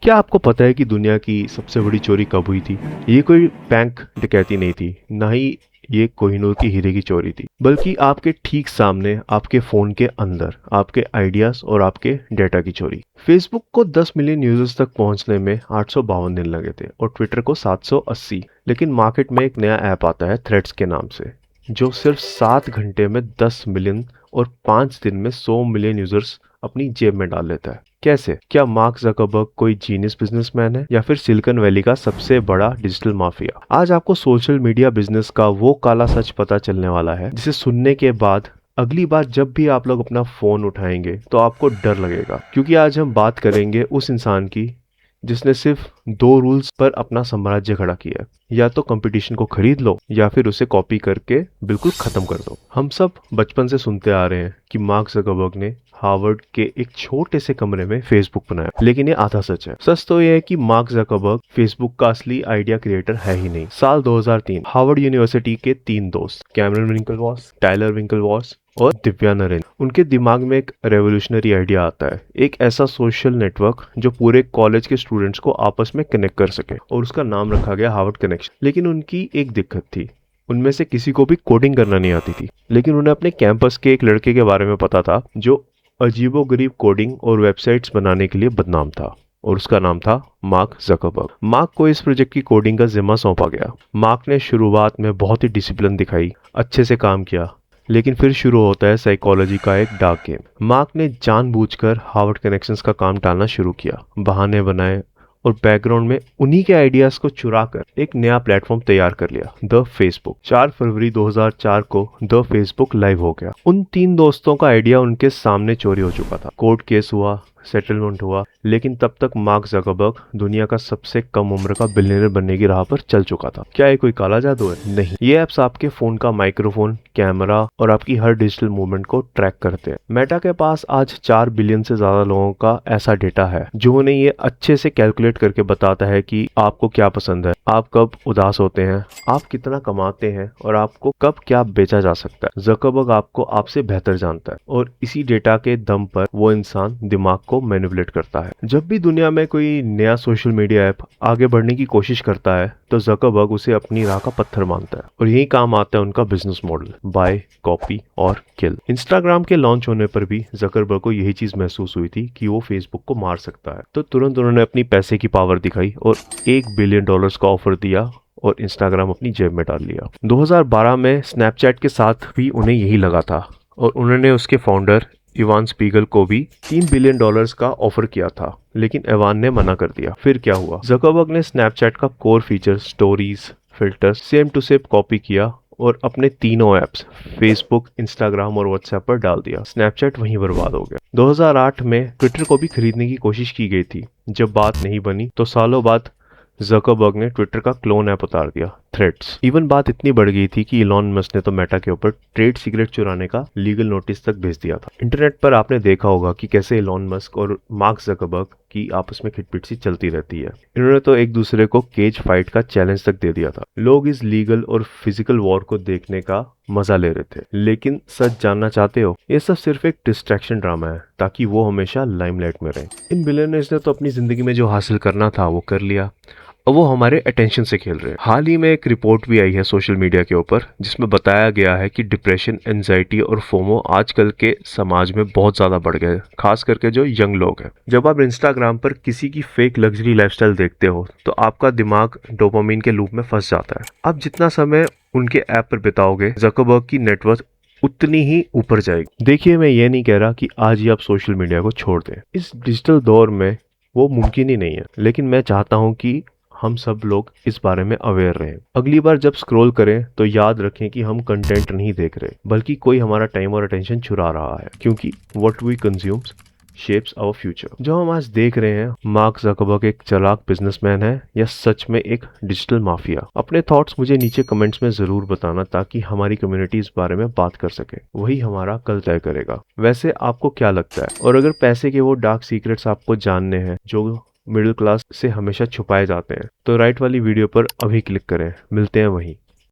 क्या आपको पता है कि दुनिया की सबसे बड़ी चोरी कब हुई थी? ये कोई बैंक डकैती नहीं थी, ना ही ये कोहिनूर की हीरे की चोरी थी, बल्कि आपके ठीक सामने, आपके फोन के अंदर, आपके आइडियाज और आपके डेटा की चोरी। फेसबुक को 10 मिलियन यूजर्स तक पहुंचने में 852 दिन लगे थे और ट्विटर को 780। लेकिन मार्केट में एक नया ऐप आता है थ्रेड्स के नाम से, जो सिर्फ 7 घंटे में 10 मिलियन और 5 दिन में 100 मिलियन यूजर्स अपनी जेब में डाल लेता है। कैसे? क्या मार्क जकरबर्ग कोई जीनियस बिजनेसमैन है या फिर सिलिकॉन वैली का सबसे बड़ा डिजिटल माफिया? आज आपको सोशल मीडिया बिजनेस का वो काला सच पता चलने वाला है जिसे सुनने के बाद अगली बार जब भी आप लोग अपना फोन उठाएंगे तो आपको डर लगेगा, क्योंकि आज हम बात करेंगे उस इंसान की जिसने सिर्फ 2 रूल्स पर अपना साम्राज्य खड़ा किया है। या तो कंपटीशन को खरीद लो या फिर उसे कॉपी करके बिल्कुल खत्म कर दो। हम सब बचपन से सुनते आ रहे हैं कि मार्क जकरबर्ग ने हार्वर्ड के एक छोटे से कमरे में फेसबुक बनाया, लेकिन ये आधा सच है। सच तो ये है कि मार्क जकरबर्ग फेसबुक का असली आइडिया क्रिएटर है ही नहीं। साल 2003 हार्वर्ड यूनिवर्सिटी के 3 दोस्त कैमरन विंकलवॉस, टाइलर विंकलवॉस और दिव्या नरेन, उनके दिमाग में एक रेवोल्यूशनरी आइडिया आता है, एक ऐसा सोशल नेटवर्क जो पूरे कॉलेज के स्टूडेंट्स को आपस में कनेक्ट कर सके, और उसका नाम रखा गया हार्वर्ड कनेक्शन। लेकिन उनकी एक दिक्कत थी, उनमें से किसी को भी कोडिंग करना नहीं आती थी। लेकिन उन्हें अपने कैंपस के एक लड़के के बारे में पता था जो अजीबोगरीब कोडिंग और वेबसाइट्स बनाने के लिए बदनाम था, और उसका नाम था मार्क जकरबर्ग। मार्क को इस प्रोजेक्ट की कोडिंग का जिम्मा सौंपा गया। मार्क ने शुरुआत में बहुत ही डिसिप्लिन दिखाई, अच्छे से काम किया, लेकिन फिर शुरू होता है साइकोलॉजी का एक डार्क गेम। मार्क ने जानबूझकर हार्वर्ड कनेक्शंस का काम टालना शुरू किया, बहाने बनाए और बैकग्राउंड में उन्हीं के आइडियाज को चुराकर एक नया प्लेटफॉर्म तैयार कर लिया, द फेसबुक। 4 फरवरी 2004 को द फेसबुक लाइव हो गया। उन 3 दोस्तों का आइडिया उनके सामने चोरी हो चुका था, कोर्ट केस हुआ, सेटलमेंट हुआ, लेकिन तब तक मार्क जकरबर्ग दुनिया का सबसे कम उम्र का बिलियनर बनने की राह पर चल चुका था। क्या ये कोई काला जादू है? नहीं, ये एप्स आपके फोन का माइक्रोफोन, कैमरा और आपकी हर डिजिटल मूवमेंट को ट्रैक करते हैं। मेटा के पास आज 4 बिलियन से ज्यादा लोगों का ऐसा डेटा है जो उन्हें ये अच्छे से कैलकुलेट करके बताता है कि आपको क्या पसंद है, आप कब उदास होते हैं, आप कितना कमाते हैं और आपको कब क्या बेचा जा सकता है। जकरबर्ग आपको आपसे बेहतर जानता है और इसी डेटा के दम पर वो इंसान दिमाग को मैनिपुलेट करता है। जब भी दुनिया में कोई नया सोशल मीडिया ऐप आगे बढ़ने की कोशिश करता है तो जकरबर्ग उसे अपनी राह का पत्थर मानता है, और यही काम आता है उनका बिजनेस मॉडल, बाय, कॉपी और किल। इंस्टाग्राम के लॉन्च होने पर भी जकरबर्ग को यही चीज महसूस हुई थी कि वो फेसबुक को मार सकता है, तो तुरंत उन्होंने अपनी पैसे की पावर दिखाई और $1 बिलियन का ऑफर दिया और इंस्टाग्राम अपनी जेब में डाल लिया। 2012 में स्नैपचैट के साथ भी उन्हें यही लगा था और उन्होंने उसके फाउंडर इवान स्पीगल को भी $3 बिलियन का ऑफर किया था, लेकिन इवान ने मना कर दिया। फिर क्या हुआ? जकरबर्ग ने स्नैपचैट का core feature, stories, filters same to same copy किया और अपने तीनों ऐप्स फेसबुक, इंस्टाग्राम और व्हाट्सएप पर डाल दिया। स्नैपचैट वहीं बर्बाद हो गया। 2008 में ट्विटर को भी खरीदने की कोशिश की गई थी। जब बात नहीं बनी तो सालों बाद जकरबर्ग ने ट्विटर का क्लोन ऐप उतार दिया, थ्रेड्स। इवन बात इतनी बढ़ गई थी कि इलॉन मस्क ने तो मेटा के ऊपर ट्रेड सीक्रेट चुराने का लीगल नोटिस तक भेज दिया था। इंटरनेट पर आपने देखा होगा कि कैसे इलॉन मस्क और मार्क जकरबर्ग की आपस में खिटपिट सी चलती रहती है। इन्होंने तो एक दूसरे को केज फाइट का चैलेंज तक दे दिया था। लोग इस लीगल और फिजिकल वॉर को देखने का मजा ले रहे थे, लेकिन सच जानना चाहते हो, ये सब सिर्फ एक डिस्ट्रैक्शन ड्रामा है ताकि वो हमेशा लाइमलाइट में रहे। इन बिलियनर्स ने तो अपनी जिंदगी में जो हासिल करना था वो कर लिया, और वो हमारे अटेंशन से खेल रहे हैं। हाल ही में एक रिपोर्ट भी आई है सोशल मीडिया के ऊपर जिसमें बताया गया है कि डिप्रेशन, एंजाइटी और फोमो आजकल के समाज में बहुत ज्यादा बढ़ गए, खास करके जो यंग लोग हैं। जब आप इंस्टाग्राम पर किसी की फेक लग्जरी लाइफस्टाइल देखते हो तो आपका दिमाग डोपामिन के लूप में फंस जाता है। आप जितना समय उनके ऐप पर बिताओगे, जकरबर्ग की नेटवर्थ उतनी ही ऊपर जाएगी। देखिए, मैं ये नहीं कह रहा कि आज ही आप सोशल मीडिया को छोड़ दें, इस डिजिटल दौर में वो मुमकिन ही नहीं है, लेकिन मैं चाहता हूँ कि हम सब लोग इस बारे में अवेयर रहें। अगली बार जब स्क्रॉल करें तो याद रखें कि हम कंटेंट नहीं देख रहे, बल्कि कोई हमारा टाइम और अटेंशन चुरा रहा है, क्योंकि what we consumes shapes our future. जो हम आज देख रहे हैं, मार्क जकरबर्ग एक चालाक बिजनेसमैन है या सच में एक डिजिटल माफिया? अपने थॉट्स मुझे नीचे कमेंट्स में जरूर बताना ताकि हमारी कम्युनिटी इस बारे में बात कर सके। वही हमारा कल तय करेगा। वैसे आपको क्या लगता है? और अगर पैसे के वो डार्क सीक्रेट्स आपको जानने हैं जो मिडिल क्लास से हमेशा छुपाए जाते हैं, तो राइट वाली वीडियो पर अभी क्लिक करें। मिलते हैं वहीं।